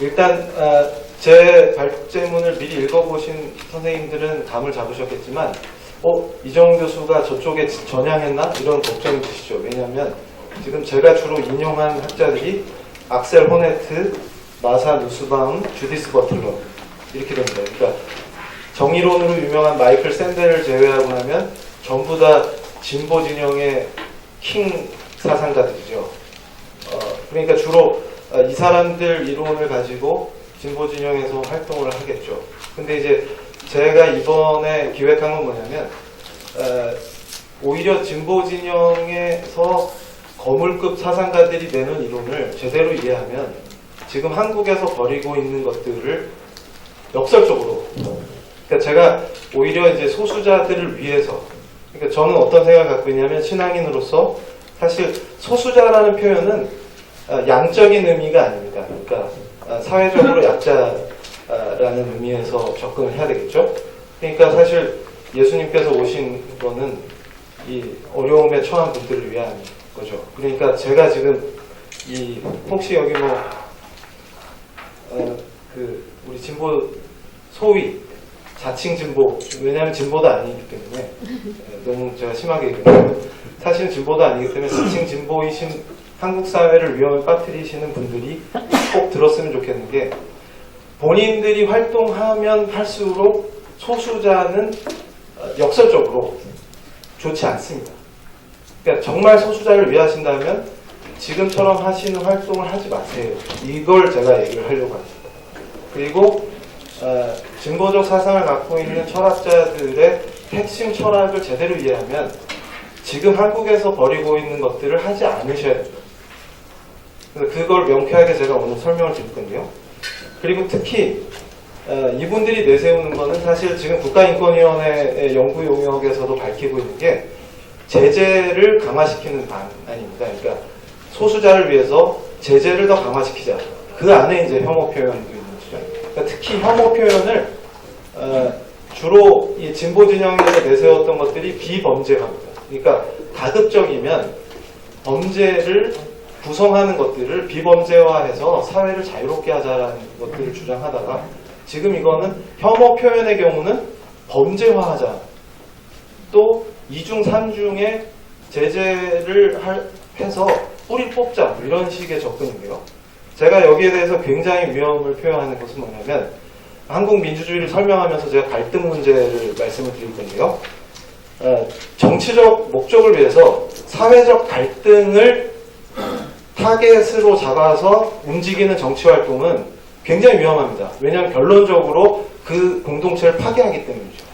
일단 제 발제문을 미리 읽어보신 선생님들은 감을 잡으셨겠지만 이정훈 교수가 저쪽에 전향했나? 이런 걱정이 드시죠. 왜냐하면 지금 제가 주로 인용한 학자들이 악셀 호네트, 마사 누스바움, 주디스 버틀러 이렇게 됩니다. 그러니까 정의론으로 유명한 마이클 샌델을 제외하고 나면 전부 다 진보 진영의 킹 사상가들이죠. 그러니까 주로 이 사람들 이론을 가지고 진보 진영에서 활동을 하겠죠. 근데 이제 제가 이번에 기획한 건 뭐냐면 오히려 진보 진영에서 거물급 사상가들이 내는 이론을 제대로 이해하면 지금 한국에서 벌이고 있는 것들을 역설적으로, 그러니까 제가 오히려 이제 소수자들을 위해서, 그러니까 저는 어떤 생각을 갖고 있냐면 신앙인으로서 사실 소수자라는 표현은 양적인 의미가 아닙니다. 그러니까 사회적으로 약자라는 의미에서 접근을 해야 되겠죠. 그러니까 사실 예수님께서 오신 거는 이 어려움에 처한 분들을 위한 거죠. 그러니까 제가 지금 혹시 여기 우리 진보 소위 자칭 진보, 왜냐하면 진보도 아니기 때문에 너무 제가 심하게 얘기하면 사실은 진보도 아니기 때문에 자칭 진보이신 한국 사회를 위험에 빠뜨리시는 분들이 꼭 들었으면 좋겠는 게 본인들이 활동하면 할수록 소수자는 역설적으로 좋지 않습니다. 그러니까 정말 소수자를 위하신다면 지금처럼 하시는 활동을 하지 마세요. 이걸 제가 얘기를 하려고 합니다. 그리고 진보적 사상을 갖고 있는 철학자들의 핵심 철학을 제대로 이해하면 지금 한국에서 벌이고 있는 것들을 하지 않으셔야 됩니다. 그래서 그걸 명쾌하게 제가 오늘 설명을 드릴 건데요. 그리고 특히 이분들이 내세우는 거는 사실 지금 국가인권위원회의 연구 용역에서도 밝히고 있는 게 제재를 강화시키는 방안입니다. 그러니까 소수자를 위해서 제재를 더 강화시키자. 그 안에 이제 혐오 표현도 있는 거죠. 그러니까 특히 혐오 표현을 주로 이 진보 진영에서 내세웠던 것들이 비범죄화입니다. 그러니까 가급적이면 범죄를 구성하는 것들을 비범죄화해서 사회를 자유롭게 하자라는 것들을 주장하다가 지금 이거는 혐오 표현의 경우는 범죄화하자. 또 2중 3중에 제재를 해서 뿌리 뽑자. 이런 식의 접근인데요. 제가 여기에 대해서 굉장히 위험을 표현하는 것은 뭐냐면 한국 민주주의를 설명하면서 제가 갈등 문제를 말씀을 드릴 건데요. 정치적 목적을 위해서 사회적 갈등을 타겟으로 잡아서 움직이는 정치활동은 굉장히 위험합니다. 왜냐하면 결론적으로 그 공동체를 파괴하기 때문이죠.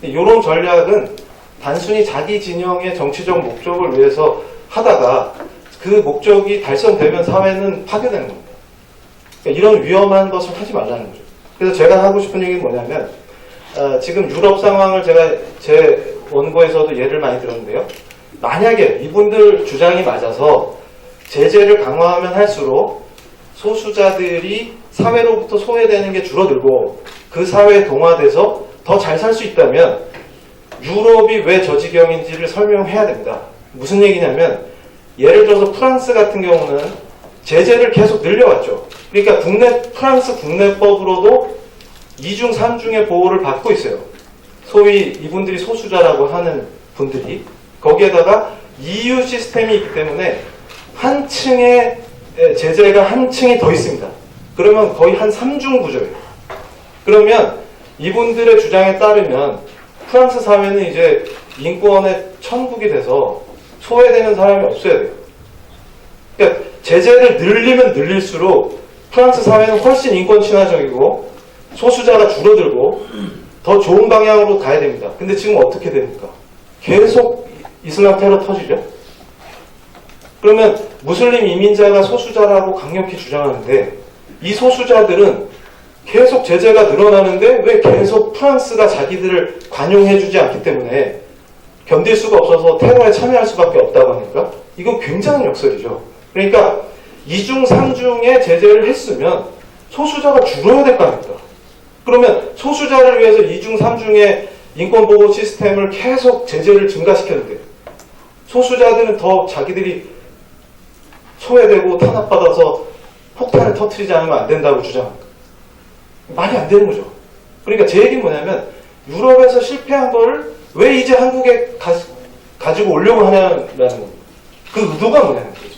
이런 전략은 단순히 자기 진영의 정치적 목적을 위해서 하다가 그 목적이 달성되면 사회는 파괴되는 겁니다. 그러니까 이런 위험한 것을 하지 말라는 거죠. 그래서 제가 하고 싶은 얘기는 뭐냐면 지금 유럽 상황을 제가 제 원고에서도 예를 많이 들었는데요. 만약에 이분들 주장이 맞아서 제재를 강화하면 할수록 소수자들이 사회로부터 소외되는 게 줄어들고 그 사회에 동화돼서 더 잘 살 수 있다면 유럽이 왜 저 지경인지를 설명해야 됩니다. 무슨 얘기냐면 예를 들어서 프랑스 같은 경우는 제재를 계속 늘려왔죠. 그러니까 프랑스 국내법으로도 2중 3중의 보호를 받고 있어요. 소위 이분들이 소수자라고 하는 분들이. 거기에다가 EU 시스템이 있기 때문에 한 층의 제재가 한 층이 더 있습니다. 그러면 거의 한 3중 구조예요. 그러면 이분들의 주장에 따르면 프랑스 사회는 이제 인권의 천국이 돼서 소외되는 사람이 없어야 돼요. 그러니까 제재를 늘리면 늘릴수록 프랑스 사회는 훨씬 인권 친화적이고 소수자가 줄어들고 더 좋은 방향으로 가야 됩니다. 근데 지금 어떻게 됩니까? 계속 이슬람 테러 터지죠? 그러면 무슬림 이민자가 소수자라고 강력히 주장하는데 이 소수자들은 계속 제재가 늘어나는데 왜 계속 프랑스가 자기들을 관용해주지 않기 때문에 견딜 수가 없어서 테러에 참여할 수밖에 없다고 하니까 이건 굉장히 역설이죠. 그러니까 2중 3중의 제재를 했으면 소수자가 줄어야 될 거 아닙니까? 그러면 소수자를 위해서 2중 3중의 인권보호 시스템을 계속 제재를 증가시켰는데 소수자들은 더 자기들이 소외되고 탄압받아서 폭탄을 터뜨리지 않으면 안 된다고 주장합니다. 말이 안 되는 거죠. 그러니까 제 얘기는 뭐냐면 유럽에서 실패한 거를 왜 이제 한국에 가지고 오려고 하냐는 겁니다. 그 의도가 뭐냐는 거죠.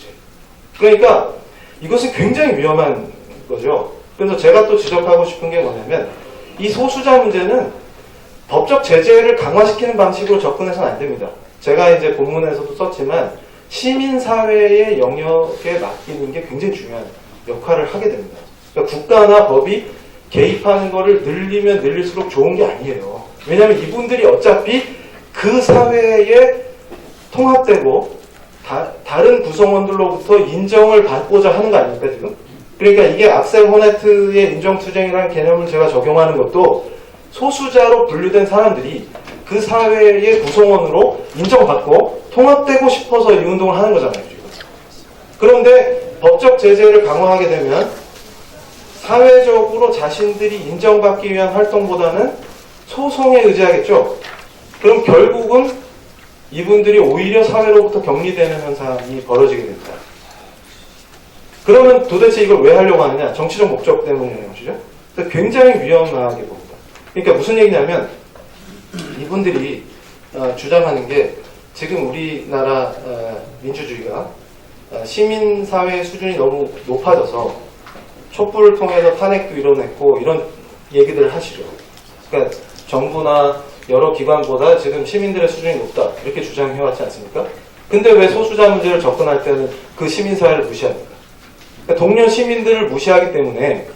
그러니까 이것은 굉장히 위험한 거죠. 그래서 제가 또 지적하고 싶은 게 뭐냐면 이 소수자 문제는 법적 제재를 강화시키는 방식으로 접근해서는 안 됩니다. 제가 이제 본문에서도 썼지만 시민사회의 영역에 맡기는 게 굉장히 중요한 역할을 하게 됩니다. 그러니까 국가나 법이 개입하는 거를 늘리면 늘릴수록 좋은 게 아니에요. 왜냐하면 이분들이 어차피 그 사회에 통합되고 다른 구성원들로부터 인정을 받고자 하는 거 아닙니까 지금? 그러니까 이게 악셀 호네트의 인정투쟁이라는 개념을 제가 적용하는 것도 소수자로 분류된 사람들이 그 사회의 구성원으로 인정받고 통합되고 싶어서 이 운동을 하는 거잖아요 지금. 그런데 법적 제재를 강화하게 되면 사회적으로 자신들이 인정받기 위한 활동보다는 소송에 의지하겠죠. 그럼 결국은 이분들이 오히려 사회로부터 격리되는 현상이 벌어지게 됩니다. 그러면 도대체 이걸 왜 하려고 하느냐? 정치적 목적 때문이라는 것이죠. 그래서 굉장히 위험하게 봅니다. 그러니까 무슨 얘기냐면 이분들이 주장하는 게 지금 우리나라 민주주의가 시민사회 수준이 너무 높아져서 촛불을 통해서 탄핵도 이뤄냈고 이런 얘기들을 하시죠. 그러니까 정부나 여러 기관보다 지금 시민들의 수준이 높다 이렇게 주장해왔지 않습니까? 근데 왜 소수자 문제를 접근할 때는 그 시민사회를 무시합니까? 그러니까 동료 시민들을 무시하기 때문에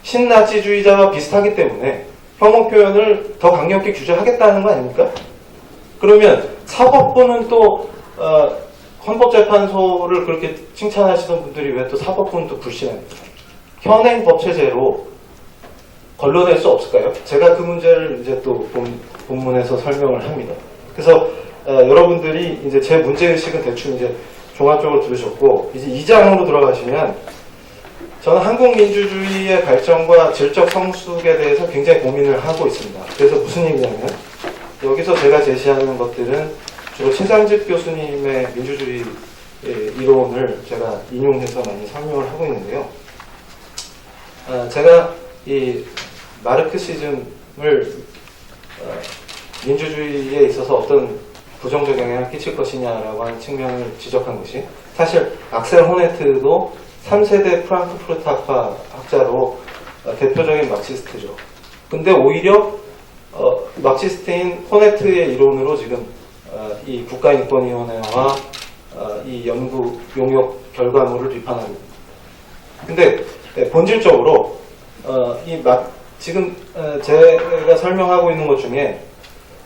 신나치주의자와 비슷하기 때문에 혐오 표현을 더 강력히 규제하겠다는 거 아닙니까? 그러면 사법부는 또 헌법재판소를 그렇게 칭찬하시던 분들이 왜 또 사법부는 또 불신합니까? 현행 법체제로 걸러낼 수 없을까요? 제가 그 문제를 이제 또 본문에서 설명을 합니다. 그래서 여러분들이 이제 제 문제의식은 대충 이제 종합적으로 들으셨고, 이제 2장으로 들어가시면 저는 한국 민주주의의 발전과 질적 성숙에 대해서 굉장히 고민을 하고 있습니다. 그래서 무슨 얘기냐면 여기서 제가 제시하는 것들은 주로 최장집 교수님의 민주주의 이론을 제가 인용해서 많이 설명을 하고 있는데요. 제가 이 마르크시즘을 민주주의에 있어서 어떤 부정적 영향을 끼칠 것이냐라고 하는 측면을 지적한 것이, 사실 악셀 호네트도 3세대 프랑크푸르트 학파 학자로 대표적인 마크시스트죠. 근데 오히려 마크시스트인 호네트의 이론으로 지금 이 국가인권위원회와 이 연구 용역 결과물을 비판합니다. 근데 본질적으로 지금 제가 설명하고 있는 것 중에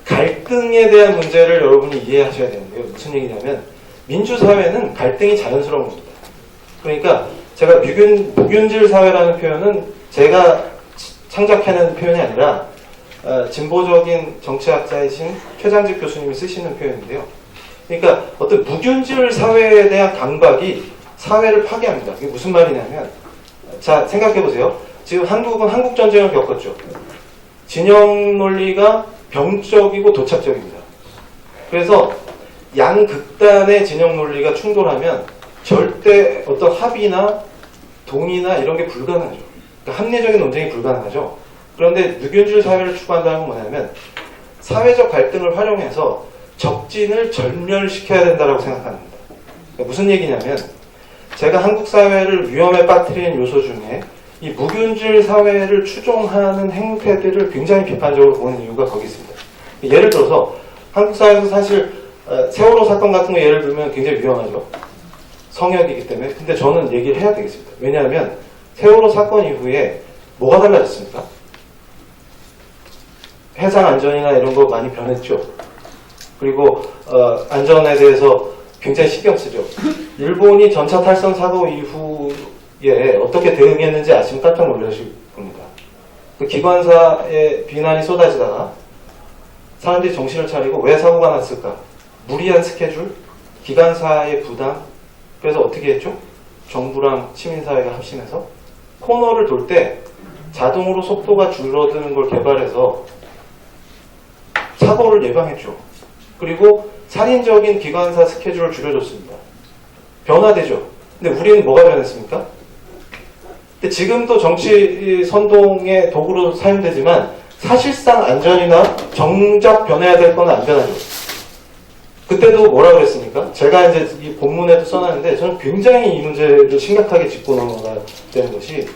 갈등에 대한 문제를 여러분이 이해하셔야 되는데요. 무슨 얘기냐면 민주사회는 갈등이 자연스러운 겁니다. 그러니까 제가 무균질 사회라는 표현은 제가 창작해낸 표현이 아니라 진보적인 정치학자이신 최장집 교수님이 쓰시는 표현인데요. 그러니까 어떤 무균질 사회에 대한 강박이 사회를 파괴합니다. 이게 무슨 말이냐면, 자, 생각해보세요. 지금 한국은 한국전쟁을 겪었죠. 진영 논리가 병적이고 도착적입니다. 그래서 양극단의 진영 논리가 충돌하면 절대 어떤 합의나 동의나 이런 게 불가능하죠. 그러니까 합리적인 논쟁이 불가능하죠. 그런데 무균질 사회를 추구한다는 건 뭐냐면 사회적 갈등을 활용해서 적진을 절멸시켜야 된다고 생각합니다. 그러니까 무슨 얘기냐면 제가 한국 사회를 위험에 빠뜨리는 요소 중에 이 무균질 사회를 추종하는 행태들을 굉장히 비판적으로 보는 이유가 거기 있습니다. 예를 들어서 한국 사회에서 사실 세월호 사건 같은 거 예를 들면 굉장히 위험하죠. 성역이기 때문에. 근데 저는 얘기를 해야 되겠습니다. 왜냐하면 세월호 사건 이후에 뭐가 달라졌습니까? 해상 안전이나 이런 거 많이 변했죠. 그리고 안전에 대해서 굉장히 신경 쓰죠. 일본이 전차 탈선 사고 이후에 어떻게 대응했는지 아시면 깜짝 놀라실 겁니다. 그 기관사의 비난이 쏟아지다가 사람들이 정신을 차리고 왜 사고가 났을까? 무리한 스케줄, 기관사의 부담. 그래서 어떻게 했죠? 정부랑 시민사회가 합심해서 코너를 돌 때 자동으로 속도가 줄어드는 걸 개발해서 사고를 예방했죠. 그리고 살인적인 기관사 스케줄을 줄여줬습니다. 변화되죠. 근데 우리는 뭐가 변했습니까? 근데 지금도 정치 선동의 도구로 사용되지만 사실상 안전이나 정작 변해야 될 건 안 변하죠. 그때도 뭐라 그랬습니까? 제가 이제 이 본문에도 써놨는데 저는 굉장히 이 문제를 심각하게 짚고 넘어가야 되는 것이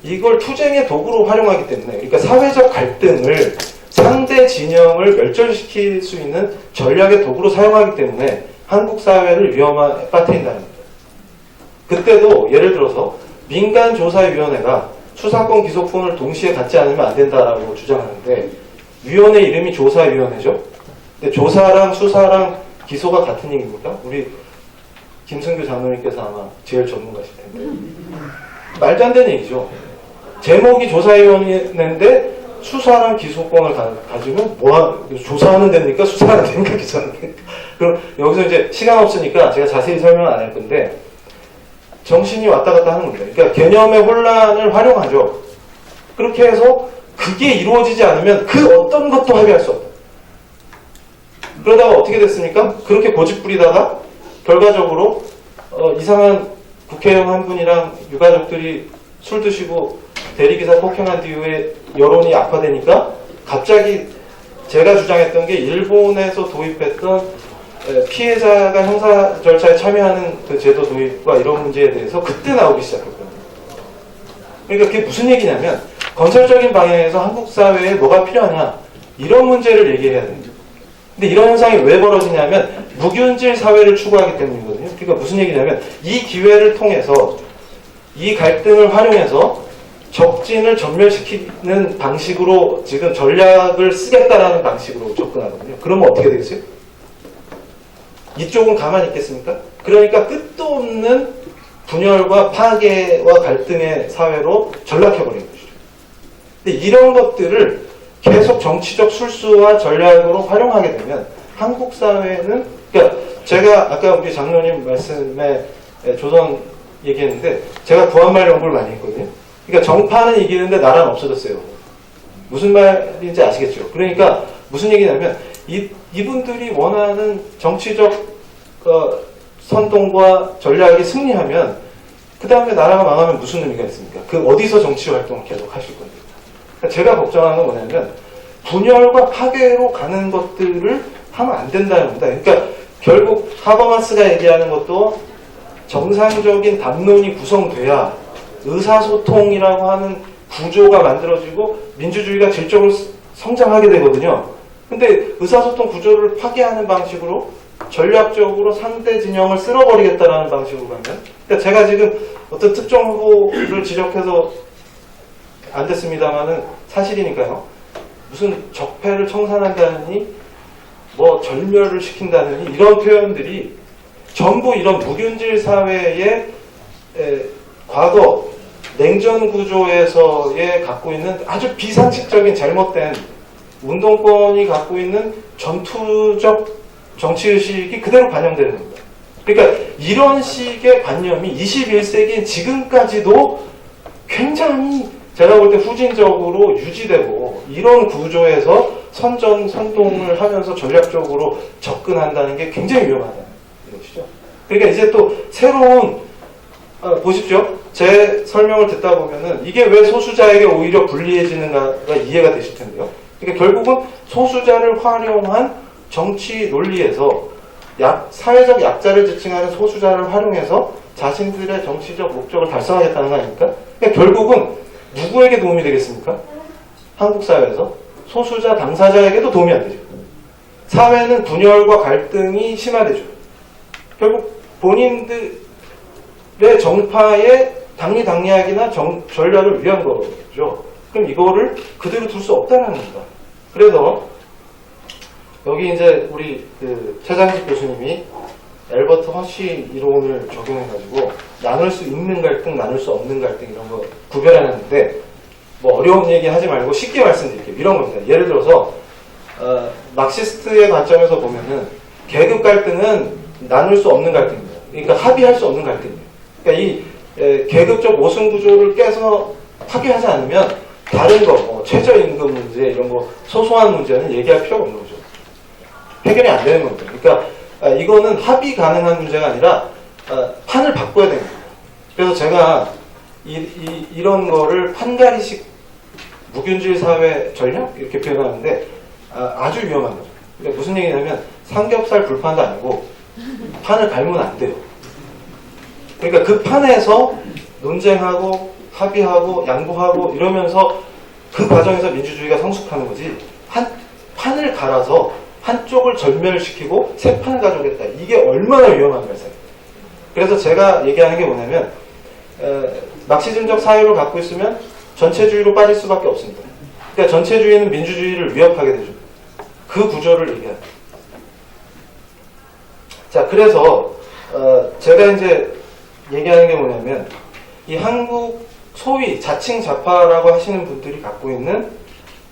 이걸 투쟁의 도구로 활용하기 때문에 그러니까 사회적 갈등을 상대 진영을 멸절시킬 수 있는 전략의 도구로 사용하기 때문에 한국 사회를 위험에 빠뜨린다는 겁니다. 그때도 예를 들어서 민간조사위원회가 수사권 기소권을 동시에 갖지 않으면 안 된다라고 주장하는데 위원회 이름이 조사위원회죠. 근데 조사랑 수사랑 기소가 같은 얘기입니까? 우리 김승규 장로님께서 아마 제일 전문가실 텐데 말도 안 되는 얘기죠. 제목이 조사위원회인데 수사랑 기소권을 가지면 조사하는 데니까 수사하는 데니까 기소하는 데니까 그럼 여기서 이제 시간 없으니까 제가 자세히 설명 안 할 건데 정신이 왔다 갔다 하는 겁니다. 그러니까 개념의 혼란을 활용하죠. 그렇게 해서 그게 이루어지지 않으면 그 어떤 것도 합의할 수 없다. 그러다가 어떻게 됐습니까? 그렇게 고집 부리다가 결과적으로 이상한 국회의원 한 분이랑 유가족들이 술 드시고 대리기사 폭행한 뒤에 여론이 악화되니까 갑자기 제가 주장했던 게 일본에서 도입했던 피해자가 형사 절차에 참여하는 그 제도 도입과 이런 문제에 대해서 그때 나오기 시작했거든요. 그러니까 그게 무슨 얘기냐면 건설적인 방향에서 한국 사회에 뭐가 필요하냐 이런 문제를 얘기해야 됩니다. 근데 이런 현상이 왜 벌어지냐면 무균질 사회를 추구하기 때문이거든요. 그러니까 무슨 얘기냐면 이 기회를 통해서 이 갈등을 활용해서 적진을 전멸시키는 방식으로 지금 전략을 쓰겠다라는 방식으로 접근하거든요. 그러면 어떻게 되겠어요? 이쪽은 가만히 있겠습니까? 그러니까 끝도 없는 분열과 파괴와 갈등의 사회로 전락해버리는 것이죠. 근데 이런 것들을 계속 정치적 술수와 전략으로 활용하게 되면 한국 사회는 그러니까 제가 아까 우리 장로님 말씀에 조선 얘기했는데 제가 구한말 연구를 많이 했거든요. 그러니까 정파는 이기는데 나라는 없어졌어요. 무슨 말인지 아시겠죠? 그러니까 무슨 얘기냐면 이분들이 원하는 정치적 선동과 전략이 승리하면 그 다음에 나라가 망하면 무슨 의미가 있습니까? 그 어디서 정치 활동을 계속 하실 건데요. 그러니까 제가 걱정하는 건 뭐냐면 분열과 파괴로 가는 것들을 하면 안 된다는 겁니다. 그러니까 결국 하버마스가 얘기하는 것도 정상적인 담론이 구성돼야 의사소통이라고 하는 구조가 만들어지고 민주주의가 질적으로 성장하게 되거든요. 근데 의사소통 구조를 파괴하는 방식으로 전략적으로 상대 진영을 쓸어버리겠다라는 방식으로 가면 그러니까 제가 지금 어떤 특정 후보를 지적해서 안 됐습니다만은 사실이니까요. 무슨 적폐를 청산한다느니 뭐 절멸을 시킨다느니 이런 표현들이 전부 이런 무균질 사회의 과거 냉전 구조에서의 갖고 있는 아주 비상식적인 잘못된 운동권이 갖고 있는 전투적 정치의식이 그대로 반영되는 겁니다. 그러니까 이런 식의 관념이 21세기인 지금까지도 굉장히 제가 볼 때 후진적으로 유지되고 이런 구조에서 선동을 하면서 전략적으로 접근한다는 게 굉장히 위험하다는 것이죠. 그러니까 이제 또 새로운 보십시오. 제 설명을 듣다 보면은 이게 왜 소수자에게 오히려 불리해지는가가 이해가 되실 텐데요. 그러니까 결국은 소수자를 활용한 정치 논리에서 사회적 약자를 지칭하는 소수자를 활용해서 자신들의 정치적 목적을 달성하겠다는 거 아닙니까? 그러니까 결국은 누구에게 도움이 되겠습니까? 한국 사회에서 소수자 당사자에게도 도움이 안 되죠. 사회는 분열과 갈등이 심화되죠. 결국 본인들의 정파의 당리당략이나 전략을 위한 거죠. 그럼 이거를 그대로 둘 수 없다는 겁니다. 그래서 여기 이제 우리 최장식 교수님이 엘버트 허쉬 이론을 적용해가지고 나눌 수 있는 갈등, 나눌 수 없는 갈등 이런 거 구별해놨는데 뭐 어려운 얘기 하지 말고 쉽게 말씀드릴게요. 이런 겁니다. 예를 들어서 막시스트의 관점에서 보면은 계급 갈등은 나눌 수 없는 갈등입니다. 그러니까 합의할 수 없는 갈등이에요. 그러니까 이 계급적 모순 구조를 깨서 파괴하지 않으면 다른 거, 뭐 최저임금 문제 이런 거 소소한 문제는 얘기할 필요가 없는 거죠. 해결이 안 되는 겁니다. 그러니까 이거는 합의 가능한 문제가 아니라 판을 바꿔야 됩니다. 그래서 제가 이런 거를 판가리식 무균질 사회 전략 이렇게 표현하는데 아주 위험한 거죠. 그러니까 무슨 얘기냐면 삼겹살 불판도 아니고 판을 갈면 안 돼요. 그러니까 그 판에서 논쟁하고 합의하고 양보하고 이러면서 그 과정에서 민주주의가 성숙하는 거지. 판을 갈아서 한쪽을 절멸시키고 새 판을 가져오겠다. 이게 얼마나 위험한 거예요. 그래서 제가 얘기하는 게 뭐냐면 막시즘적 사유를 갖고 있으면 전체주의로 빠질 수밖에 없습니다. 그러니까 전체주의는 민주주의를 위협하게 되죠. 그 구조를 얘기합니다. 자, 그래서 제가 이제 얘기하는 게 뭐냐면 이 한국 소위 자칭 좌파라고 하시는 분들이 갖고 있는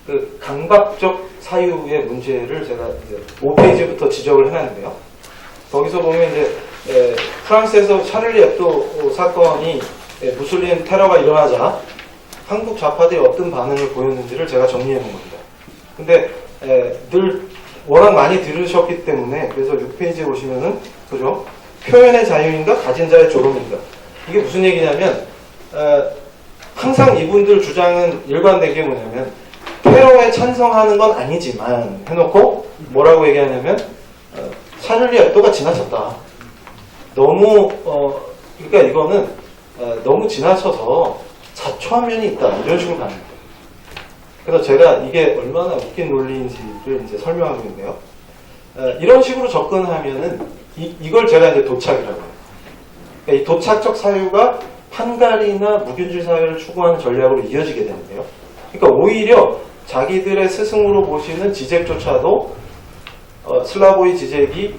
그 강박적 사유의 문제를 제가 이제 5페이지부터 지적을 해놨는데요. 거기서 보면 이제 프랑스에서 샤를리 앱도 사건이 무슬림 테러가 일어나자 한국 좌파들이 어떤 반응을 보였는지를 제가 정리해 놓은 겁니다. 근데 늘 워낙 많이 들으셨기 때문에 그래서 6페이지에 보시면은 그죠? 표현의 자유인가 가진 자의 조롱인가 이게 무슨 얘기냐면 항상 이분들 주장은 일관되게 뭐냐면 테러에 찬성하는 건 아니지만 해놓고 뭐라고 얘기하냐면 샤를리 앱도가 지나쳤다. 너무 그러니까 이거는 너무 지나쳐서 자초한 면이 있다 이런 식으로 가는 거예요. 그래서 제가 이게 얼마나 웃긴 논리인지를 이제 설명하고 있는데요. 이런 식으로 접근하면은 이걸 제가 이제 도착이라고 해요. 그러니까 이 도착적 사유가 판가리나 무균질 사회를 추구하는 전략으로 이어지게 되는데요. 그러니까 오히려 자기들의 스승으로 보시는 지젝조차도 슬라보이 지젝이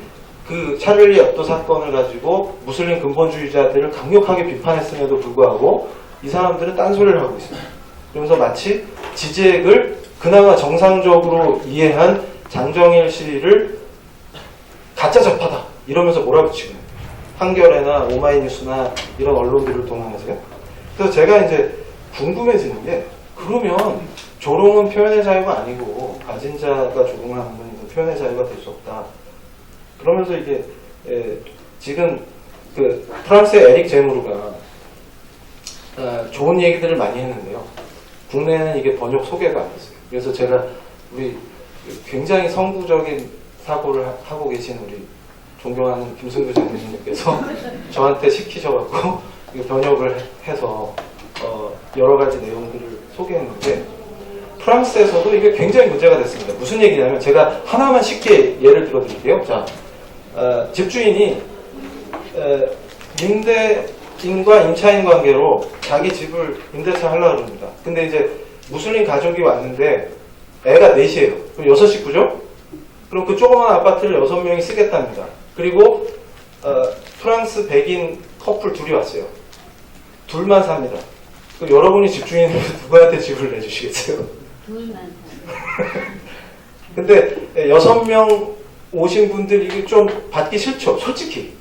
그 샤를리 앱도 사건을 가지고 무슬림 근본주의자들을 강력하게 비판했음에도 불구하고 이 사람들은 딴소리를 하고 있습니다. 그러면서 마치 지젝을 그나마 정상적으로 이해한 장정일 씨를 가짜 좌파다 이러면서 몰아붙이고 있는 한겨레나 오마이뉴스나 이런 언론들을 통해서요. 그래서 제가 이제 궁금해지는 게 그러면 조롱은 표현의 자유가 아니고 가진 자가 조롱하는 건 표현의 자유가 될 수 없다. 그러면서 이게 지금 그 프랑스의 에릭 제무르가 좋은 얘기들을 많이 했는데요. 국내는 이게 번역 소개가 안 됐어요. 그래서 제가 우리 굉장히 선구적인 사고를 하고 계신 우리 존경하는 김승규 장교님께서 저한테 시키셔갖고 번역을 해서 여러 가지 내용들을 소개했는데 프랑스에서도 이게 굉장히 문제가 됐습니다. 무슨 얘기냐면 제가 하나만 쉽게 예를 들어드릴게요. 자, 집주인이 임대인과 임차인 관계로 자기 집을 임대차 하려고 합니다. 근데 이제 무슬림 가족이 왔는데 애가 넷이에요. 그럼 6식구죠? 그럼 그 조그만 아파트를 6명이 쓰겠답니다. 그리고 프랑스 백인 커플 둘이 왔어요. 둘만 삽니다. 그럼 여러분이 집주인으로 누구한테 집을 내주시겠어요? 둘만. 근데 6명 오신 분들이 이게 좀 받기 싫죠. 솔직히.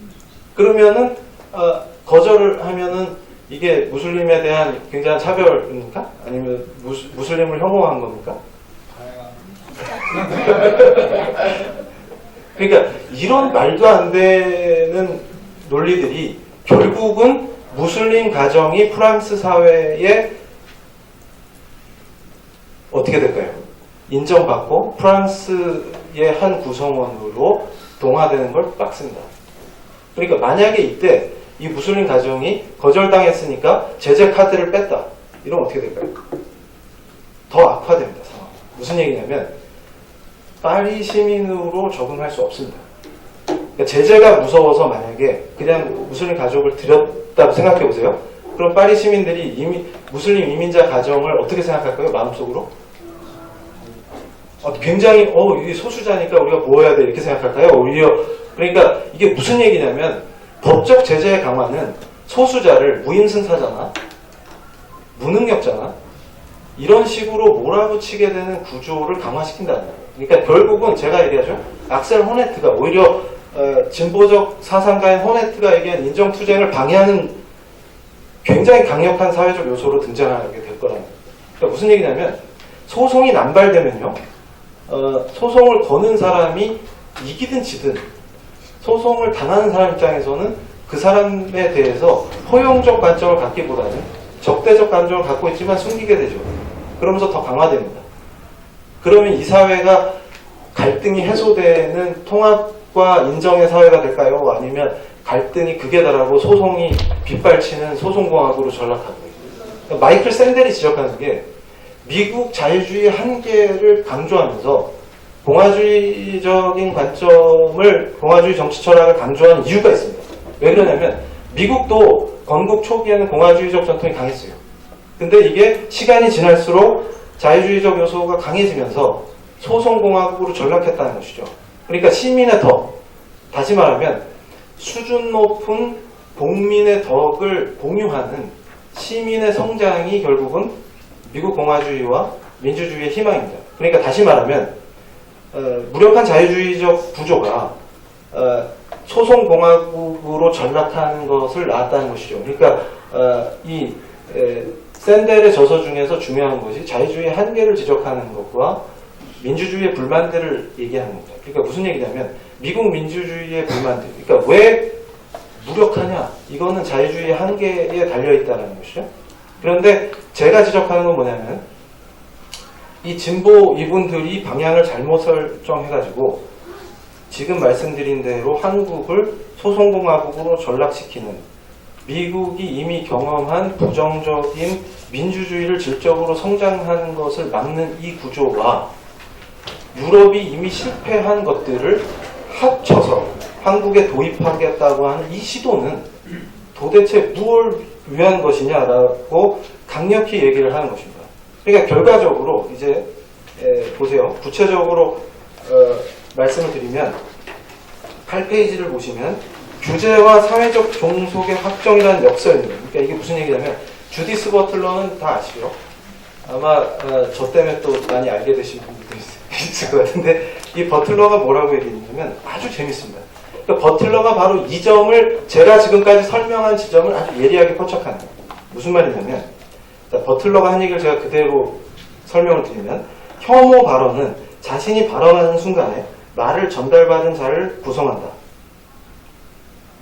그러면은 거절을 하면은 이게 무슬림에 대한 굉장한 차별입니까? 아니면 무슬림을 혐오한 겁니까? 그러니까 이런 말도 안 되는 논리들이 결국은 무슬림 가정이 프랑스 사회에 어떻게 될까요? 인정받고 프랑스의 한 구성원으로 동화되는 걸 막습니다. 그러니까 만약에 이때 이 무슬림 가정이 거절당했으니까 제재 카드를 뺐다. 이러면 어떻게 될까요? 더 악화됩니다. 상황. 무슨 얘기냐면 파리 시민으로 적응할 수 없습니다. 그러니까 제재가 무서워서 만약에 그냥 무슬림 가족을 들였다고 생각해 보세요. 그럼 파리 시민들이 무슬림 이민자 가정을 어떻게 생각할까요? 마음속으로? 굉장히 이게 소수자니까 우리가 보호해야 돼 이렇게 생각할까요? 오히려 그러니까 이게 무슨 얘기냐면 법적 제재의 강화는 소수자를 무임승차자나 무능력자나 이런 식으로 몰아붙이게 되는 구조를 강화시킨다는 거예요. 그러니까 결국은 제가 얘기하죠. 악셀 호네트가 오히려 진보적 사상가인 호네트가 얘기한 인정투쟁을 방해하는 굉장히 강력한 사회적 요소로 등장하게 될 거라는 거예요. 그러니까 무슨 얘기냐면 소송이 남발되면요. 소송을 거는 사람이 이기든 지든 소송을 당하는 사람 입장에서는 그 사람에 대해서 포용적 관점을 갖기보다는 적대적 감정을 갖고 있지만 숨기게 되죠. 그러면서 더 강화됩니다. 그러면 이 사회가 갈등이 해소되는 통합과 인정의 사회가 될까요? 아니면 갈등이 극에 달하고 소송이 빗발치는 소송공학으로 전락하고 있어요. 마이클 샌델이 지적하는 게 미국 자유주의 한계를 강조하면서 공화주의적인 관점을, 공화주의 정치 철학을 강조하는 이유가 있습니다. 왜 그러냐면 미국도 건국 초기에는 공화주의적 전통이 강했어요. 근데 이게 시간이 지날수록 자유주의적 요소가 강해지면서 소송공화국으로 전락했다는 것이죠. 그러니까 시민의 덕, 다시 말하면 수준 높은 복민의 덕을 공유하는 시민의 성장이 결국은 미국 공화주의와 민주주의의 희망입니다. 그러니까 다시 말하면 무력한 자유주의적 구조가 소송공화국으로 전락하는 것을 낳았다는 것이죠. 그러니까 이 샌델의 저서 중에서 중요한 것이 자유주의의 한계를 지적하는 것과 민주주의의 불만들을 얘기하는 겁니다. 그러니까 무슨 얘기냐면 미국 민주주의의 불만들, 그러니까 왜 무력하냐, 이거는 자유주의의 한계에 달려있다는 것이죠. 그런데 제가 지적하는 건 뭐냐면 이 진보 이분들이 방향을 잘못 설정해가지고 지금 말씀드린 대로 한국을 소송공화국으로 전락시키는, 미국이 이미 경험한 부정적인 민주주의를 질적으로 성장하는 것을 막는 이 구조와 유럽이 이미 실패한 것들을 합쳐서 한국에 도입하겠다고 하는 이 시도는 도대체 무엇을 위한 것이냐라고 강력히 얘기를 하는 것입니다. 그러니까 결과적으로 이제 보세요. 구체적으로 말씀을 드리면 8페이지를 보시면 규제와 사회적 종속의 확정이라는 역설입니다. 그러니까 이게 무슨 얘기냐면 주디스 버틀러는 다 아시죠? 아마 저 때문에 또 많이 알게 되신 분들도 있을 것 같은데 이 버틀러가 뭐라고 얘기했냐면 아주 재밌습니다. 그러니까 버틀러가 바로 이 점을 제가 지금까지 설명한 지점을 아주 예리하게 포착하는 거예요. 무슨 말이냐면 자, 버틀러가 한 얘기를 제가 그대로 설명을 드리면 혐오 발언은 자신이 발언하는 순간에 말을 전달받은 자를 구성한다.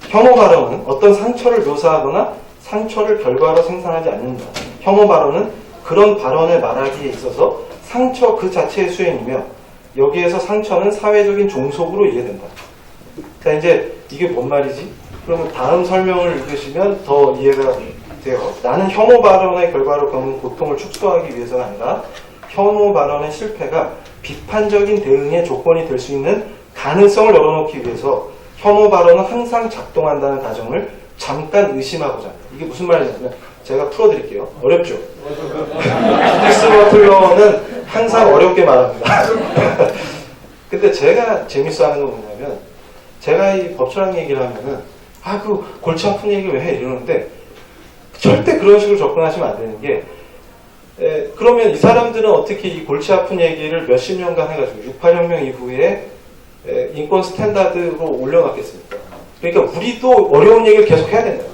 혐오 발언은 어떤 상처를 묘사하거나 상처를 결과로 생산하지 않는다. 혐오 발언은 그런 발언을 말하기에 있어서 상처 그 자체의 수행이며 여기에서 상처는 사회적인 종속으로 이해된다. 자, 이제 이게 뭔 말이지? 그러면 다음 설명을 읽으시면 더 이해가 돼요. 나는 혐오 발언의 결과로 겪는 고통을 축소하기 위해서가 아니라 혐오 발언의 실패가 비판적인 대응의 조건이 될 수 있는 가능성을 열어놓기 위해서 혐오 발언은 항상 작동한다는 가정을 잠깐 의심하고자 합니다. 이게 무슨 말이냐면 제가 풀어드릴게요. 어렵죠? 주디스 버틀러는 항상 어렵게 말합니다. 근데 제가 재밌어하는 건 뭐냐면 제가 이 법철학 얘기를 하면은 그 골치 아픈 얘기 왜 해? 이러는데 절대 그런 식으로 접근하시면 안 되는 게 그러면 이 사람들은 어떻게 이 골치 아픈 얘기를 몇십 년간 해가지고 68혁명 이후에 인권 스탠다드로 올려놨겠습니까? 그러니까 우리도 어려운 얘기를 계속 해야 된다.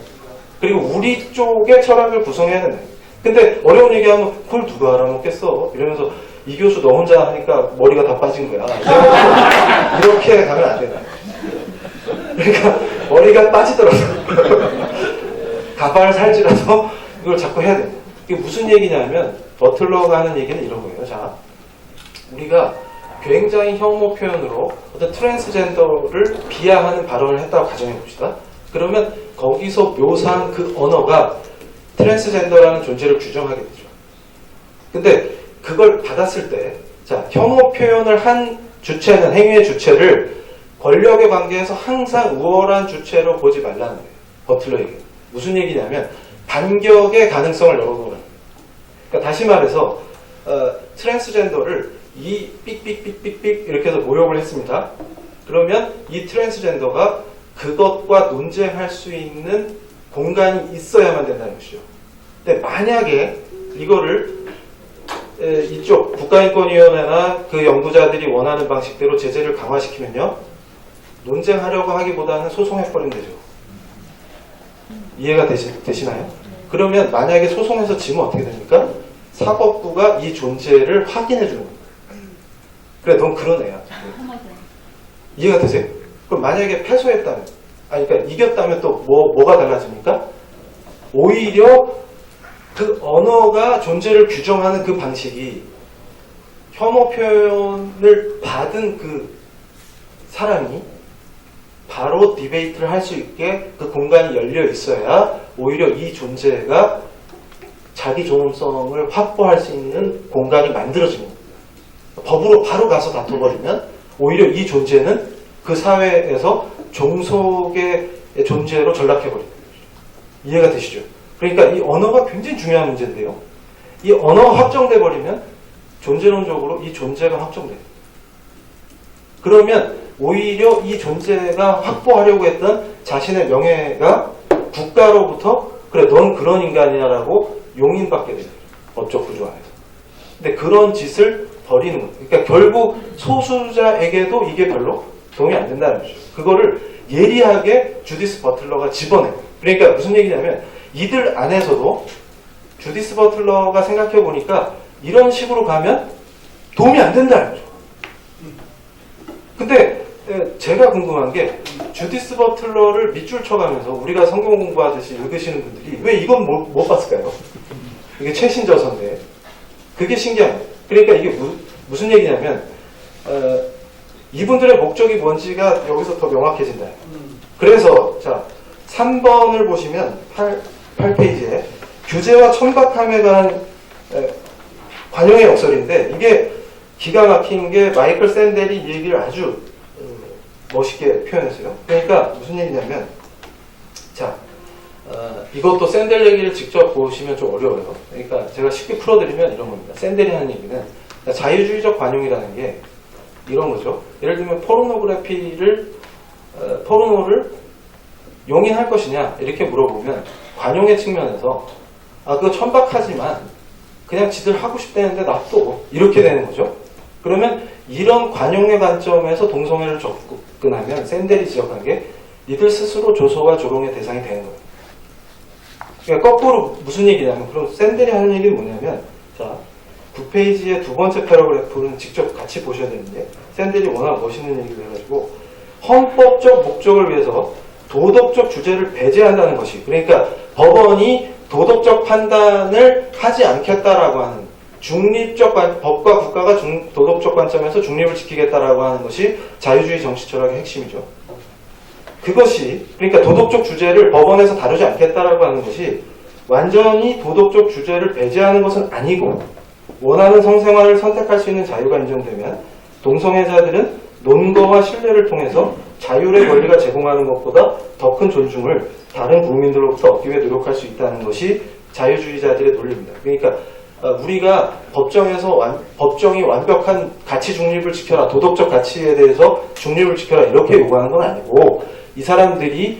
그리고 우리 쪽의 철학을 구성해야 된다. 근데 어려운 얘기하면 그걸 누가 알아먹겠어? 이러면서 이 교수 너 혼자 하니까 머리가 다 빠진 거야. 이렇게 가면 안 된다. 그러니까 머리가 빠지더라도 가발 살지라도 이걸 자꾸 해야 됩니다. 이게 무슨 얘기냐면 버틀러가 하는 얘기는 이런 거예요. 자, 우리가 굉장히 혐오 표현으로 어떤 트랜스젠더를 비하하는 발언을 했다고 가정해 봅시다. 그러면 거기서 묘사한 그 언어가 트랜스젠더라는 존재를 규정하게 되죠. 근데 그걸 받았을 때, 자, 혐오 표현을 한 주체는, 행위의 주체를 권력의 관계에서 항상 우월한 주체로 보지 말라는 거예요. 버틀러 얘기. 무슨 얘기냐면 반격의 가능성을 열어놓으라는 거예요. 그러니까 다시 말해서 트랜스젠더를 이 삑삑삑삑삑 이렇게 해서 모욕을 했습니다. 그러면 이 트랜스젠더가 그것과 논쟁할 수 있는 공간이 있어야만 된다는 것이죠. 근데 만약에 이거를 이쪽 국가인권위원회나 그 연구자들이 원하는 방식대로 제재를 강화시키면요, 논쟁하려고 하기보다는 소송해버리면 되죠. 이해가 되시나요? 그러면 만약에 소송해서 지면 어떻게 됩니까? 사법부가 이 존재를 확인해 주는 겁니다. 그래, 넌 그런 애야. 이해가 되세요? 그럼 만약에 패소했다면, 그러니까 이겼다면 또 뭐가 달라집니까? 오히려 그 언어가 존재를 규정하는 그 방식이 혐오 표현을 받은 그 사람이 바로 디베이트를 할 수 있게 그 공간이 열려 있어야 오히려 이 존재가 자기 존엄성을 확보할 수 있는 공간이 만들어집니다. 법으로 바로 가서 다퉈버리면 오히려 이 존재는 그 사회에서 종속의 존재로 전락해버립니다. 이해가 되시죠? 그러니까 이 언어가 굉장히 중요한 문제인데요. 이 언어가 확정돼 버리면 존재론적으로 이 존재가 확정돼요. 그러면 오히려 이 존재가 확보하려고 했던 자신의 명예가 국가로부터 그래 넌 그런 인간이야라고 용인받게 돼요. 법적 구조 안에서. 근데 그런 짓을 버리는 거예요. 그러니까 결국 소수자에게도 이게 별로 도움이 안 된다는 거죠. 그거를 예리하게 주디스 버틀러가 집어내요. 그러니까 무슨 얘기냐면 이들 안에서도 주디스 버틀러가 생각해 보니까 이런 식으로 가면 도움이 안 된다는 거죠. 근데 제가 궁금한 게 주디스 버틀러를 밑줄 쳐가면서 우리가 성경 공부하듯이 읽으시는 분들이 왜 이건 못 봤을까요? 이게 최신 저서인데 그게 신기한 거예요. 그러니까 이게 무슨 얘기냐면 이분들의 목적이 뭔지가 여기서 더 명확해진다. 그래서 자 3번을 보시면 8페이지에 규제와 천박함에 관한 관용의 역설인데 이게 기가 막힌 게 마이클 샌델이 이 얘기를 아주 멋있게 표현했어요. 그러니까 무슨 얘기냐면 자 이것도 샌델 얘기를 직접 보시면 좀 어려워요. 그러니까 제가 쉽게 풀어드리면 이런 겁니다. 샌델이 하는 얘기는 자유주의적 관용이라는 게 이런 거죠. 예를 들면 포르노를 용인할 것이냐 이렇게 물어보면 관용의 측면에서 그거 천박하지만 그냥 지들 하고 싶다는데 놔둬 이렇게 되는 거죠. 그러면 이런 관용의 관점에서 동성애를 접근하면 샌델이 지적한 게 이들 스스로 조소와 조롱의 대상이 되는 거예요. 그러니까 거꾸로 무슨 얘기냐면 그럼 샌델이 하는 얘기는 뭐냐면 자 9페이지의 두 번째 패러그래프는 직접 같이 보셔야 되는데 샌델이 워낙 멋있는 얘기를 해가지고 헌법적 목적을 위해서 도덕적 주제를 배제한다는 것이 그러니까 법원이 도덕적 판단을 하지 않겠다라고 하는 중립적 법과 국가가 도덕적 관점에서 중립을 지키겠다라고 하는 것이 자유주의 정치 철학의 핵심이죠. 그것이 그러니까 도덕적 주제를 법원에서 다루지 않겠다라고 하는 것이 완전히 도덕적 주제를 배제하는 것은 아니고 원하는 성생활을 선택할 수 있는 자유가 인정되면 동성애자들은 논거와 신뢰를 통해서 자율의 권리가 제공하는 것보다 더 큰 존중을 다른 국민들로부터 얻기 위해 노력할 수 있다는 것이 자유주의자들의 논리입니다. 그러니까 우리가 법정이 완벽한 가치 중립을 지켜라, 도덕적 가치에 대해서 중립을 지켜라 이렇게 요구하는 건 아니고 이 사람들이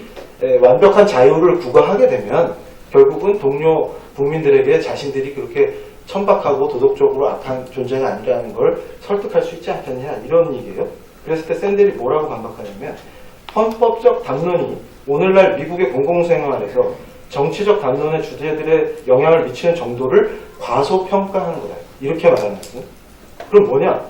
완벽한 자유를 구가하게 되면 결국은 동료 국민들에게 자신들이 그렇게 천박하고 도덕적으로 악한 존재가 아니라는 걸 설득할 수 있지 않겠냐 이런 얘기예요. 그랬을 때 샌델이 뭐라고 반박하냐면 헌법적 담론이 오늘날 미국의 공공생활에서 정치적 담론의 주제들의 영향을 미치는 정도를 과소평가하는 거다. 이렇게 말하는 거거든요. 그럼 뭐냐?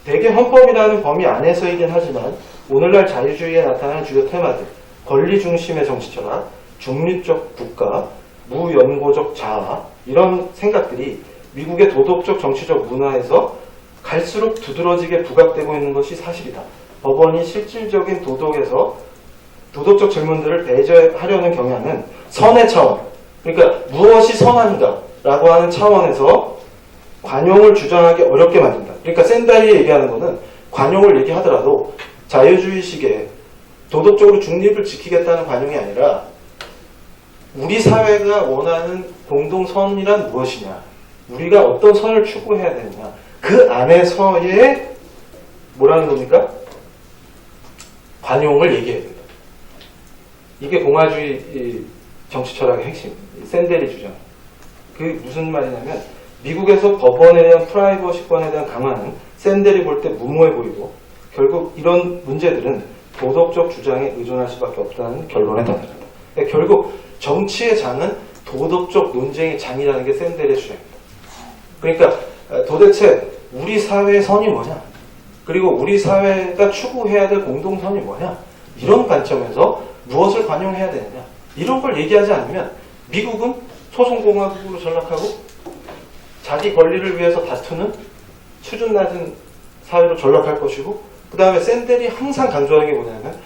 대개 헌법이라는 범위 안에서이긴 하지만 오늘날 자유주의에 나타나는 주요 테마들 권리 중심의 정치 철학, 중립적 국가, 무연고적 자아 이런 생각들이 미국의 도덕적 정치적 문화에서 갈수록 두드러지게 부각되고 있는 것이 사실이다. 법원이 실질적인 도덕적 질문들을 배제하려는 경향은 선의 차원, 그러니까 무엇이 선한가 라고 하는 차원에서 관용을 주장하기 어렵게 만든다. 그러니까 샌델이 얘기하는 것은 관용을 얘기하더라도 자유주의식의 도덕적으로 중립을 지키겠다는 관용이 아니라 우리 사회가 원하는 공동선이란 무엇이냐, 우리가 어떤 선을 추구해야 되느냐, 그 안에서의 뭐라는 겁니까? 관용을 얘기해야 된다. 이게 공화주의 정치 철학의 핵심, 샌델이 주장. 그게 무슨 말이냐면 미국에서 법원에 대한 프라이버시권에 대한 강화는 샌델이 볼 때 무모해 보이고 결국 이런 문제들은 도덕적 주장에 의존할 수밖에 없다는 결론에 다다른다. 그러니까 결국 정치의 장은 도덕적 논쟁의 장이라는 게 샌델의 주장입니다. 그러니까 도대체 우리 사회의 선이 뭐냐? 그리고 우리 사회가 추구해야 될 공동선이 뭐냐? 이런 관점에서 무엇을 관용해야 되느냐? 이런 걸 얘기하지 않으면 미국은 소송공화국으로 전락하고 자기 권리를 위해서 다투는 수준 낮은 사회로 전락할 것이고, 그 다음에 샌델이 항상 강조하는 게 뭐냐면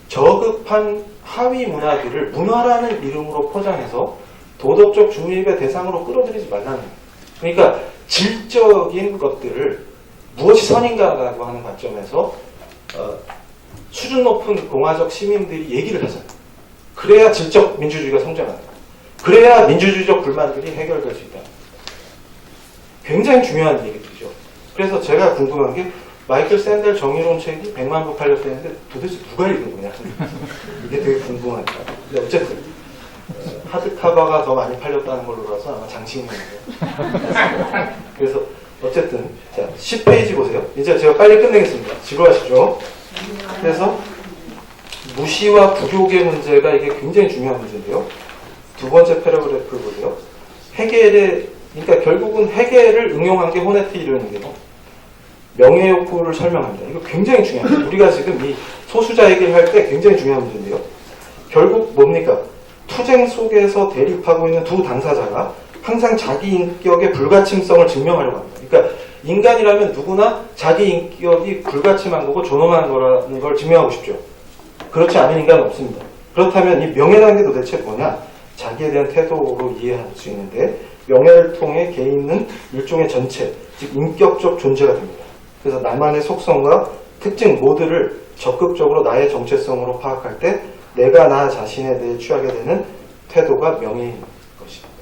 저급한 하위 문화들을 문화라는 이름으로 포장해서 도덕적 중립의 대상으로 끌어들이지 말라는 거예요. 그러니까 질적인 것들을 무엇이 선인가라고 하는 관점에서 수준 높은 공화적 시민들이 얘기를 하잖아요. 그래야 질적 민주주의가 성장한다. 그래야 민주주의적 불만들이 해결될 수 있다. 굉장히 중요한 얘기들이죠. 그래서 제가 궁금한 게 마이클 샌델 정의론 책이 100만 부 팔렸다는데 도대체 누가 읽은 거냐. 이게 되게 궁금하니까. 근데 어쨌든 하드카바가 더 많이 팔렸다는 걸로 봐서 아마 장식인이에요. 그래서 어쨌든 자 10페이지 보세요. 이제 제가 빨리 끝내겠습니다. 지루하시죠? 그래서 무시와 부욕의 문제가 이게 굉장히 중요한 문제인데요. 두 번째 패러그래프를 보세요. 헤겔의, 그러니까 결국은 헤겔을 응용한 게 호네트 이론인데요. 명예욕구를 설명합니다. 이거 굉장히 중요합니다. 우리가 지금 이 소수자 얘기를 할 때 굉장히 중요한 문제인데요. 결국 뭡니까? 투쟁 속에서 대립하고 있는 두 당사자가 항상 자기 인격의 불가침성을 증명하려고 합니다. 그러니까 인간이라면 누구나 자기 인격이 불가침한 거고 존엄한 거라는 걸 증명하고 싶죠. 그렇지 않은 인간은 없습니다. 그렇다면 이 명예라는 게 도대체 뭐냐? 자기에 대한 태도로 이해할 수 있는데, 명예를 통해 개인은 일종의 전체, 즉 인격적 존재가 됩니다. 그래서 나만의 속성과 특징 모두를 적극적으로 나의 정체성으로 파악할 때 내가 나 자신에 대해 취하게 되는 태도가 명예인 것입니다.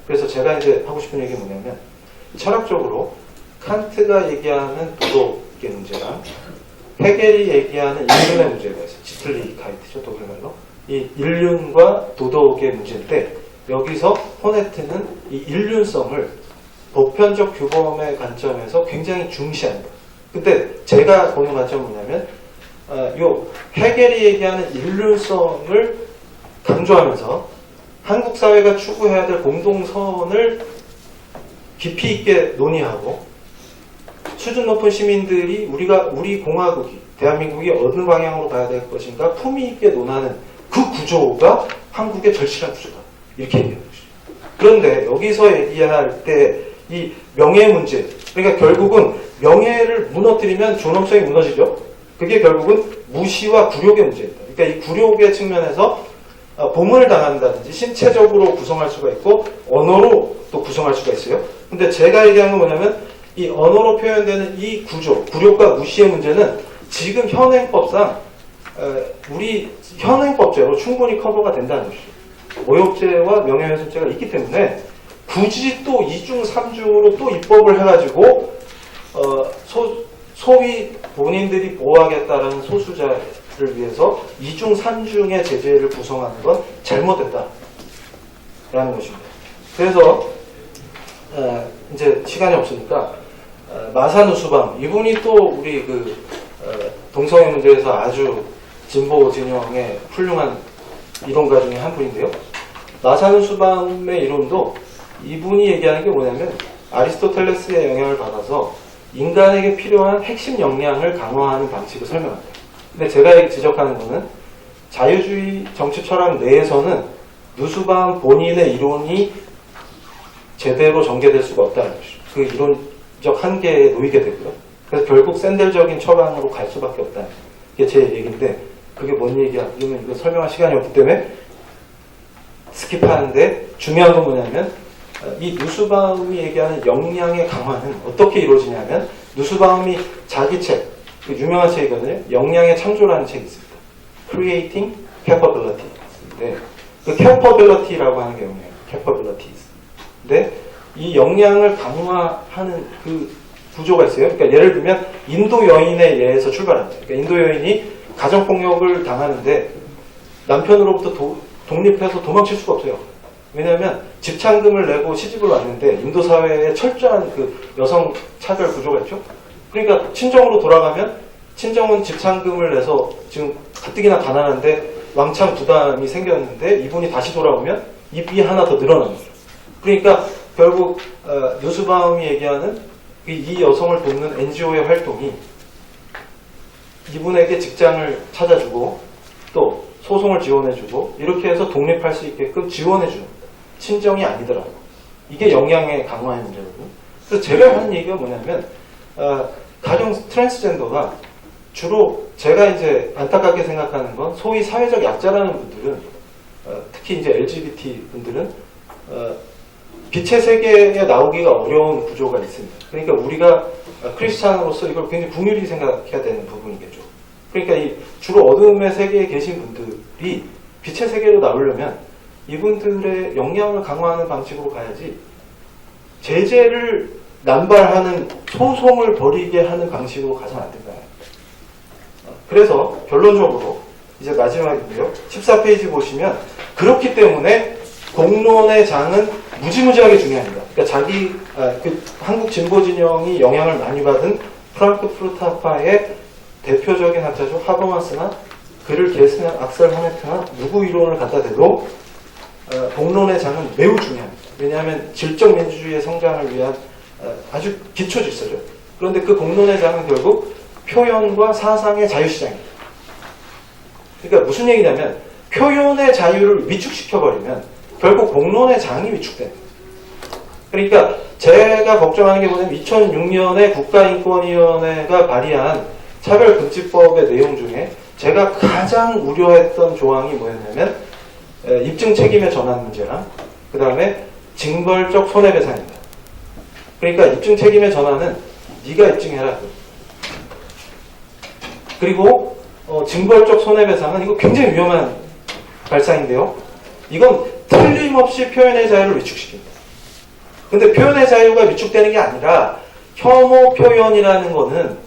그래서 제가 이제 하고 싶은 얘기는 뭐냐면, 철학적으로 칸트가 얘기하는 도덕의 문제랑 헤겔이 얘기하는 인륜의 문제가 있어요. 지틀리 가이트죠, 독일말로. 이 인륜과 도덕의 문제인데, 여기서 호네트는 이 인륜성을 보편적 규범의 관점에서 굉장히 중시합니다. 근데 제가 보는 관점은 뭐냐면, 요 헤겔이 얘기하는 인륜성을 강조하면서 한국 사회가 추구해야 될 공동선을 깊이 있게 논의하고, 수준 높은 시민들이 우리 공화국이, 대한민국이 어느 방향으로 가야 될 것인가 품위 있게 논하는 그 구조가 한국의 절실한 구조다. 이렇게 얘기하는 것이죠. 그런데 여기서 얘기할 때 이 명예 문제, 그러니까 결국은 명예를 무너뜨리면 존엄성이 무너지죠. 그게 결국은 무시와 굴욕의 문제입니다. 그러니까 이 굴욕의 측면에서 보문을 당한다든지 신체적으로 구성할 수가 있고 언어로 또 구성할 수가 있어요. 근데 제가 얘기한 건 뭐냐면, 이 언어로 표현되는 이 구조, 굴욕과 무시의 문제는 지금 현행법상 우리 현행법제로 충분히 커버가 된다는 것이죠. 모욕죄와 명예훼손죄가 있기 때문에 굳이 또 2중 3중으로 또 입법을 해가지고 소위 본인들이 보호하겠다라는 소수자를 위해서 2중 3중의 제재를 구성하는 건 잘못됐다라는 것입니다. 그래서 이제 시간이 없으니까 마사누수방, 이분이 또 우리 동성애 문제에서 아주 진보 진영의 훌륭한 이론가 중에 한 분인데요. 마사누수방의 이론도 이분이 얘기하는 게 뭐냐면, 아리스토텔레스의 영향을 받아서 인간에게 필요한 핵심 역량을 강화하는 방식을 설명합니다. 근데 제가 지적하는 거는 자유주의 정치 철학 내에서는 누수방 본인의 이론이 제대로 전개될 수가 없다는 것이죠. 그 이론적 한계에 놓이게 되고요. 그래서 결국 샌델적인 처방으로 갈 수밖에 없다는 게 제 얘기인데, 그게 뭔 얘기야? 그러면 이거 설명할 시간이 없기 때문에 스킵하는데, 중요한 건 뭐냐면, 이 누스바움이 얘기하는 역량의 강화는 어떻게 이루어지냐면, 누스바움이 자기 책, 그 유명한 책이거든요. 역량의 창조라는 책이 있습니다. Creating Capability. 네. 그 Capability라고 하는 게 뭐예요? Capabilities. 근데 이 역량을 강화하는 그 구조가 있어요. 그러니까 예를 들면 인도 여인의 예에서 출발합니다. 그러니까 인도 여인이 가정폭력을 당하는데 남편으로부터 독립해서 도망칠 수가 없어요. 왜냐하면 집창금을 내고 시집을 왔는데 인도 사회에 철저한 그 여성 차별 구조가 있죠. 그러니까 친정으로 돌아가면 친정은 집창금을 내서 지금 가뜩이나 가난한데 왕창 부담이 생겼는데 이분이 다시 돌아오면 입이 하나 더 늘어나는 거죠. 그러니까 결국 누스바움이 얘기하는 이 여성을 돕는 NGO의 활동이 이분에게 직장을 찾아주고 또 소송을 지원해주고 이렇게 해서 독립할 수 있게끔 지원해주는 겁니다. 친정이 아니더라고. 이게 영향의 강화의 문제거든요. 그래서 제가 하는 얘기가 뭐냐면 가령 트랜스젠더가 주로 제가 이제 안타깝게 생각하는 건 소위 사회적 약자라는 분들은 특히 이제 LGBT 분들은 빛의 세계에 나오기가 어려운 구조가 있습니다. 그러니까 우리가 크리스찬으로서 이걸 굉장히 긍휼히 생각해야 되는 부분이겠죠. 그러니까 이 주로 어둠의 세계에 계신 분들이 빛의 세계로 나오려면 이분들의 역량을 강화하는 방식으로 가야지 제재를 남발하는 소송을 벌이게 하는 방식으로 가서는 안 된다. 그래서 결론적으로 이제 마지막이고요. 14페이지 보시면 그렇기 때문에 공론의 장은 무지무지하게 중요합니다. 그러니까 한국 진보 진영이 영향을 많이 받은 프랑크푸르트 학파의 대표적인 학자죠. 하버마스나 그를 계승한 악셀 하메트나 누구 이론을 갖다 대도 공론의 장은 매우 중요합니다. 왜냐하면 질적 민주주의의 성장을 위한 아주 기초 질서죠. 그런데 그 공론의 장은 결국 표현과 사상의 자유시장입니다. 그러니까 무슨 얘기냐면 표현의 자유를 위축시켜버리면 결국 공론의 장이 위축됩니다. 그러니까 제가 걱정하는 게 뭐냐면 2006년에 국가인권위원회가 발의한 차별금지법의 내용 중에 제가 가장 우려했던 조항이 뭐였냐면 입증 책임의 전환 문제랑 그 다음에 징벌적 손해배상입니다. 그러니까 입증 책임의 전환은 네가 입증해라. 그리고 징벌적 손해배상은 이거 굉장히 위험한 발상인데요. 이건 틀림없이 표현의 자유를 위축시킵니다. 근데 표현의 자유가 위축되는 게 아니라 혐오 표현이라는 거는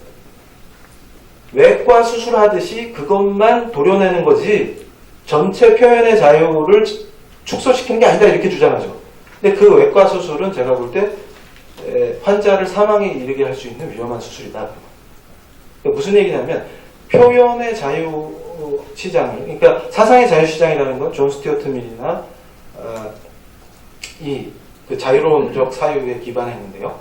외과 수술하듯이 그것만 도려내는 거지 전체 표현의 자유를 축소시키는 게 아니다 이렇게 주장하죠. 근데 그 외과 수술은 제가 볼 때 환자를 사망에 이르게 할 수 있는 위험한 수술이다. 그러니까 무슨 얘기냐면 표현의 자유 시장을, 그러니까 사상의 자유 시장이라는 건 존 스튜어트 밀이나 그 자유로운적 사유에 기반했는데요.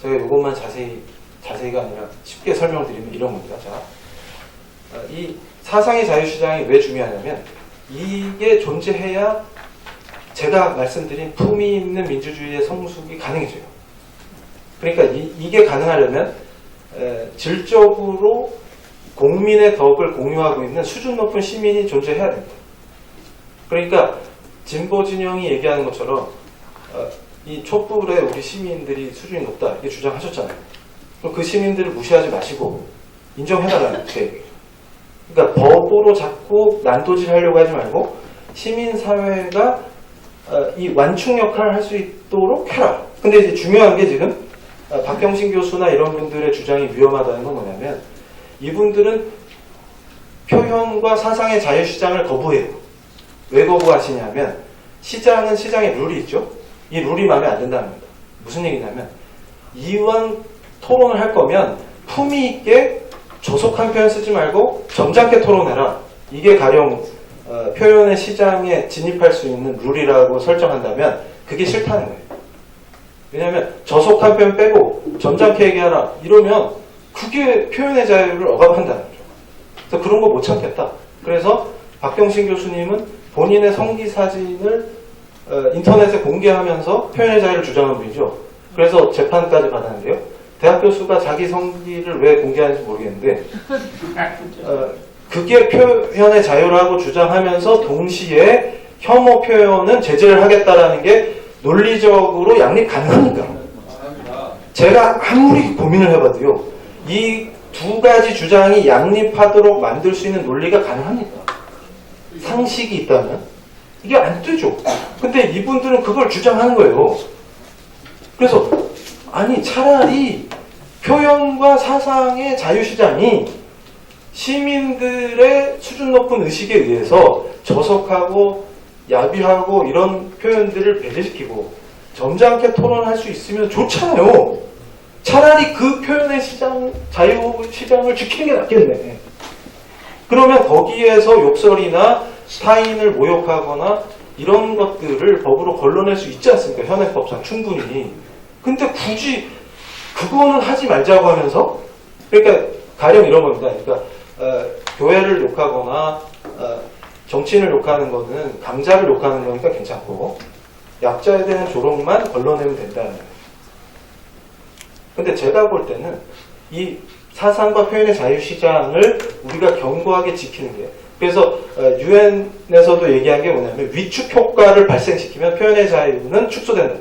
제가 이것만 자세히가 아니라 쉽게 설명을 드리면 이런 겁니다. 자, 이 사상의 자유 시장이 왜 중요하냐면 이게 존재해야 제가 말씀드린 품위 있는 민주주의의 성숙이 가능해져요. 그러니까 이게 가능하려면 질적으로 국민의 덕을 공유하고 있는 수준 높은 시민이 존재해야 됩니다. 그러니까 진보 진영이 얘기하는 것처럼 이 촛불에 우리 시민들이 수준이 높다 이렇게 주장하셨잖아요. 그럼 그 시민들을 무시하지 마시고 인정해달라는 제 그러니까 법으로 자꾸 난도질하려고 하지 말고 시민사회가 이 완충 역할을 할 수 있도록 해라. 근데 이제 중요한 게 지금 박경신 교수나 이런 분들의 주장이 위험하다는 건 뭐냐면 이분들은 표현과 사상의 자유시장을 거부해요. 왜 거부하시냐면 시장은 시장의 룰이 있죠. 이 룰이 마음에 안 든다는 겁니다. 무슨 얘기냐면 이왕 토론을 할 거면 품위 있게 조속한 표현 쓰지 말고 점잖게 토론해라. 이게 가령 표현의 시장에 진입할 수 있는 룰이라고 설정한다면 그게 싫다는 거예요. 왜냐하면 저속한 표현 빼고 점잖게 얘기하라 이러면 그게 표현의 자유를 억압한다는 거죠. 그래서 그런 거 못 참겠다. 그래서 박경신 교수님은 본인의 성기 사진을 인터넷에 공개하면서 표현의 자유를 주장한 분이죠. 그래서 재판까지 받았는데요. 대학 교수가 자기 성기를 왜 공개하는지 모르겠는데 그게 표현의 자유라고 주장하면서 동시에 혐오 표현은 제재를 하겠다라는 게 논리적으로 양립 가능합니까? 제가 아무리 고민을 해봐도요. 이 두 가지 주장이 양립하도록 만들 수 있는 논리가 가능합니까? 상식이 있다면? 이게 안 되죠. 근데 이분들은 그걸 주장하는 거예요. 그래서 아니 차라리 표현과 사상의 자유시장이 시민들의 수준 높은 의식에 의해서 저속하고 야비하고 이런 표현들을 배제시키고 점잖게 토론할 수 있으면 좋잖아요. 차라리 그 표현의 시장, 자유시장을 지키는 게 낫겠네. 그러면 거기에서 욕설이나 타인을 모욕하거나 이런 것들을 법으로 걸러낼 수 있지 않습니까? 현행법상 충분히. 근데 굳이 그거는 하지 말자고 하면서 그러니까 가령 이런 겁니다. 그러니까 교회를 욕하거나 정치인을 욕하는 거는 강자를 욕하는 거니까 괜찮고 약자에 대한 조롱만 걸러내면 된다는 거예요. 근데 제가 볼 때는 이 사상과 표현의 자유시장을 우리가 견고하게 지키는 게, 그래서 유엔에서도 얘기한 게 뭐냐면 위축 효과를 발생시키면 표현의 자유는 축소된다.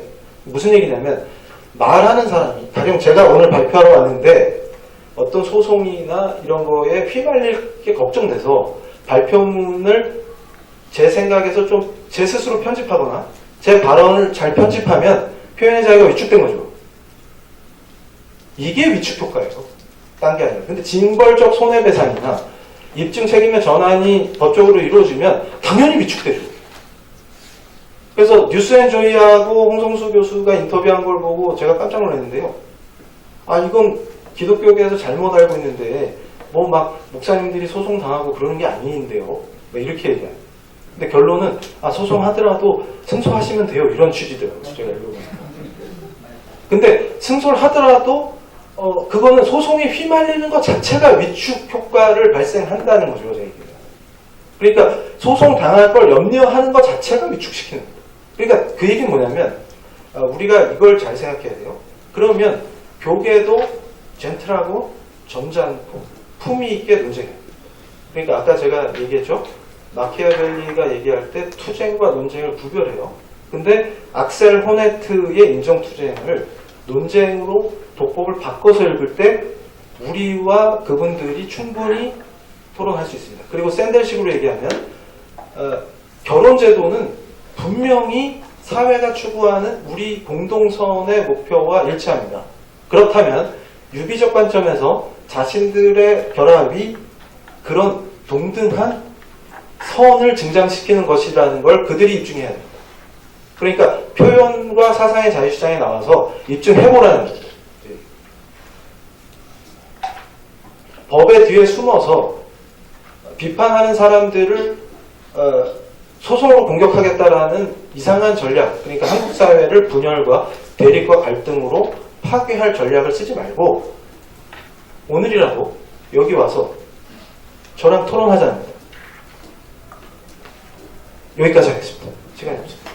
무슨 얘기냐면 말하는 사람이, 가령 제가 오늘 발표하러 왔는데 어떤 소송이나 이런 거에 휘말릴 게 걱정돼서 발표문을 제 생각에서 좀 제 스스로 편집하거나 제 발언을 잘 편집하면 표현의 자유가 위축된 거죠. 이게 위축 효과예요. 딴 게 아니라. 근데 징벌적 손해배상이나 입증 책임의 전환이 법적으로 이루어지면 당연히 위축되죠. 그래서 뉴스앤조이하고 홍성수 교수가 인터뷰한 걸 보고 제가 깜짝 놀랐는데요. 아, 이건 기독교계에서 잘못 알고 있는데 뭐 막 목사님들이 소송 당하고 그러는 게 아닌데요. 뭐 이렇게 얘기해요. 근데 결론은 소송하더라도 승소하시면 돼요. 이런 취지더라고요. 제가 읽어보니까. 근데 승소를 하더라도 그거는 소송에 휘말리는 것 자체가 위축 효과를 발생한다는 거죠. 제 얘기는. 그러니까 소송 당할 걸 염려하는 것 자체가 위축시키는 거예요. 그러니까 그 얘기는 뭐냐면 우리가 이걸 잘 생각해야 돼요. 그러면 교계도 젠틀하고 점잖고 품위 있게 논쟁해요. 그러니까 아까 제가 얘기했죠. 마키아벨리가 얘기할 때 투쟁과 논쟁을 구별해요. 근데 악셀 호네트의 인정투쟁을 논쟁으로 독법을 바꿔서 읽을 때 우리와 그분들이 충분히 토론할 수 있습니다. 그리고 샌델식으로 얘기하면 결혼제도는 분명히 사회가 추구하는 우리 공동선의 목표와 일치합니다. 그렇다면 유비적 관점에서 자신들의 결합이 그런 동등한 선을 증장시키는 것이라는 걸 그들이 입증해야 됩니다. 그러니까 표현과 사상의 자유시장에 나와서 입증해보라는 거죠. 법의 뒤에 숨어서 비판하는 사람들을 소송으로 공격하겠다라는 이상한 전략, 그러니까 한국 사회를 분열과 대립과 갈등으로 파괴할 전략을 쓰지 말고 오늘이라도 여기 와서 저랑 토론하자는 거예요. 여기까지 하겠습니다. 시간이 없습니다.